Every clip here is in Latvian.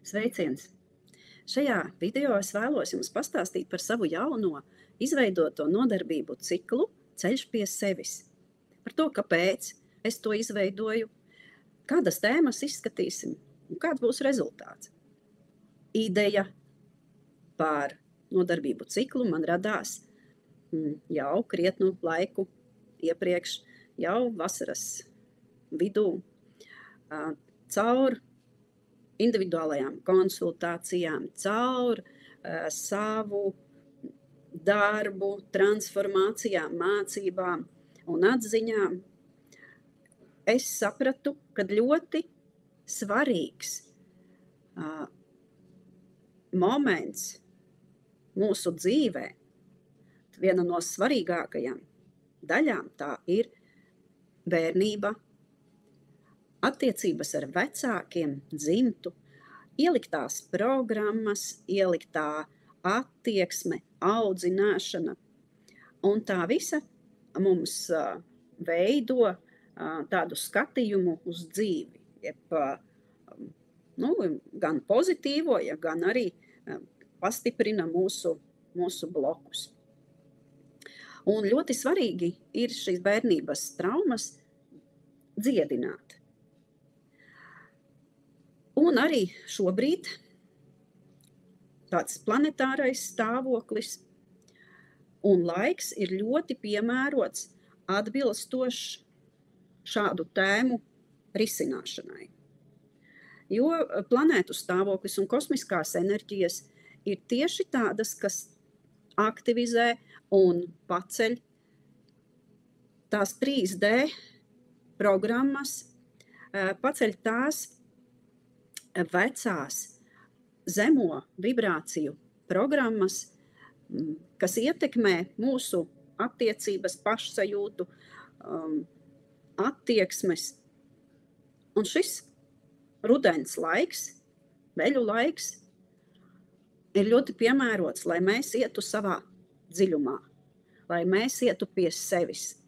Sveiciens! Šajā video es vēlos jums pastāstīt par savu jauno, izveidoto nodarbību ciklu Ceļš pie sevis. Par to, kāpēc es to izveidoju, kādas tēmas izskatīsim un kāds būs rezultāts. Ideja par nodarbību ciklu man radās jau krietnu laiku iepriekš, jau vasaras vidū, caur individuālajām konsultācijām, caur savu darbu, transformācijām, mācībām un atziņām. Es sapratu, ka ļoti svarīgs moments mūsu dzīvē, viena no svarīgākajām daļām tā ir bērnība, attiecības ar vecākiem, dzimtu, ieliktās programmas, ieliktā attieksme, audzināšana. Un tā visa mums veido tādu skatījumu uz dzīvi, gan pozitīvo, gan arī pastiprina mūsu blokus. Un ļoti svarīgi ir šīs bērnības traumas dziedināt. Un arī šobrīd tāds planetārais stāvoklis un laiks ir ļoti piemērots atbilstošs šādu tēmu risināšanai. Jo planētu stāvoklis un kosmiskās enerģijas ir tieši tādas, kas aktivizē un paceļ tās 3D programmas, paceļ tās vecās zemo vibrāciju programmas, kas ietekmē mūsu attiecības, pašsajūtu, attieksmes. Un šis rudens laiks, veļu laiks, ir ļoti piemērots, lai mēs ietu savā dziļumā, lai mēs ietu pie sevis,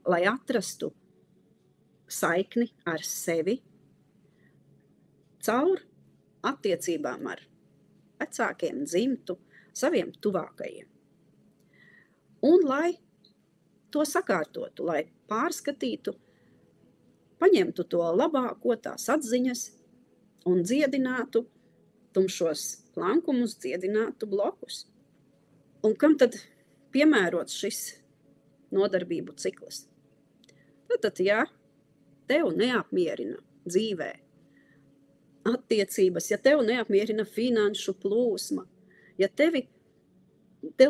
lai atrastu saikni ar sevi, caur attiecībām ar vecākiem, dzimtu, saviem tuvākajiem. Un lai to sakārtotu, lai pārskatītu, paņemtu to labāko, tās atziņas un dziedinātu tumšos plankumus, dziedinātu blokus. Un kam tad piemērots šis nodarbību cikls? Tad, ja tev neapmierina dzīvē attiecības, ja tev neapmierina finanšu plūsma, ja tev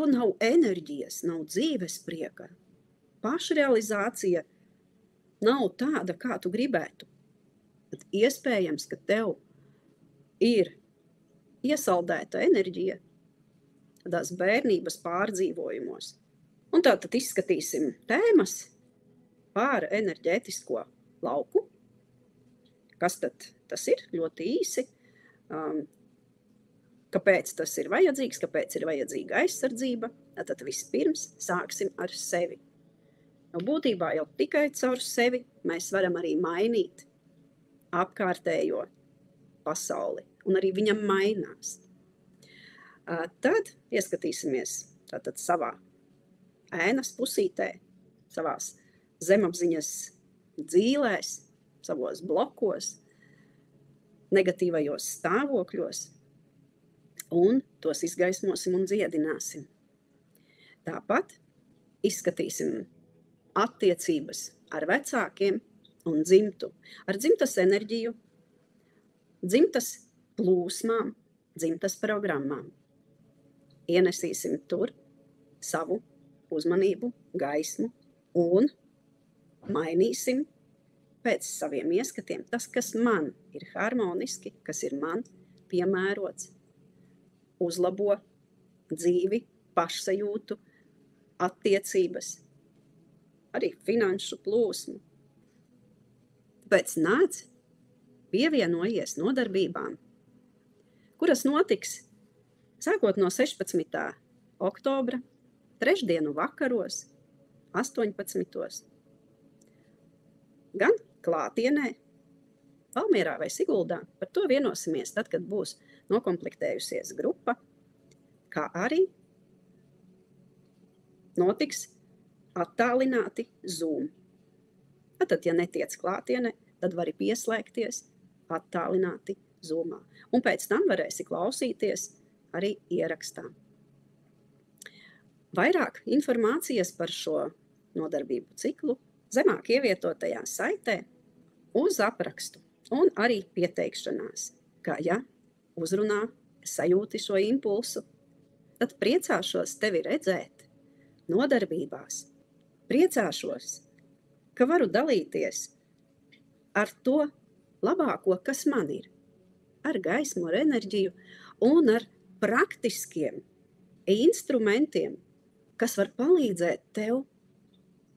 nav enerģijas, nav dzīves prieka, pašrealizācija nav tāda, kā tu gribētu, tad iespējams, ka tev ir iesaldēta enerģija tādās bērnības pārdzīvojumos. Un tātad izskatīsim tēmas par enerģētisko lauku. Kas tad tas ir? Ļoti īsi. Kāpēc tas ir vajadzīgs? Kāpēc ir vajadzīga aizsardzība? Tad vispirms sāksim ar sevi. Būtībā jau tikai caur sevi mēs varam arī mainīt apkārtējo pasauli, un arī viņam mainās. Tad ieskatīsimies tātad savā ēnas pusītē, savās zemapziņas dzīlēs, savos blokos, negatīvajos stāvokļos, un tos izgaismosim un dziedināsim. Tāpat izskatīsim attiecības ar vecākiem un dzimtu, ar dzimtas enerģiju, dzimtas plūsmām, dzimtas programmām. Ienesīsim tur savu uzmanību, gaismu un mainīsim pēc saviem ieskatiem tas, kas man ir harmoniski, kas ir man piemērots, uzlabo dzīvi, pašsajūtu, attiecības, arī finanšu plūsmu. Tāpēc nāc, pievienojies nodarbībām, kuras notiks sākot no 16. oktobra, trešdienu vakaros, 18. Gan klātienē, Valmierā vai Siguldā. Par to vienosimies tad, kad būs nokomplektējusies grupa, kā arī notiks attālināti Zoom. Tad, ja netiec klātienē, tad vari pieslēgties attālināti Zoomā. Un pēc tam varēsi klausīties arī ierakstā. Vairāk informācijas par šo nodarbību ciklu zemāk ievietotajā saitē uz aprakstu un arī pieteikšanās, kā ja uzrunā sajūti šo impulsu, tad priecāšos tevi redzēt nodarbībās. Priecāšos, ka varu dalīties ar to labāko, kas man ir, ar gaismu, ar enerģiju un ar praktiskiem instrumentiem, kas var palīdzēt tev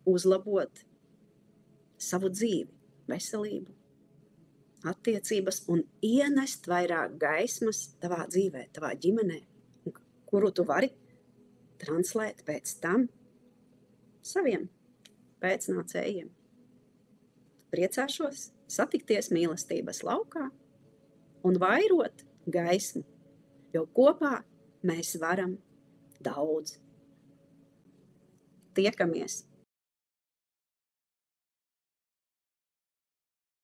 uzlabot savu dzīvi, veselību, attiecības un ienest vairāk gaismas tavā dzīvē, tavā ģimenē, kuru tu vari translēt pēc tam saviem pēcnācējiem. Priecāšos satikties mīlestības laukā un vairot gaismu, jo kopā mēs varam daudz. Tiekamies!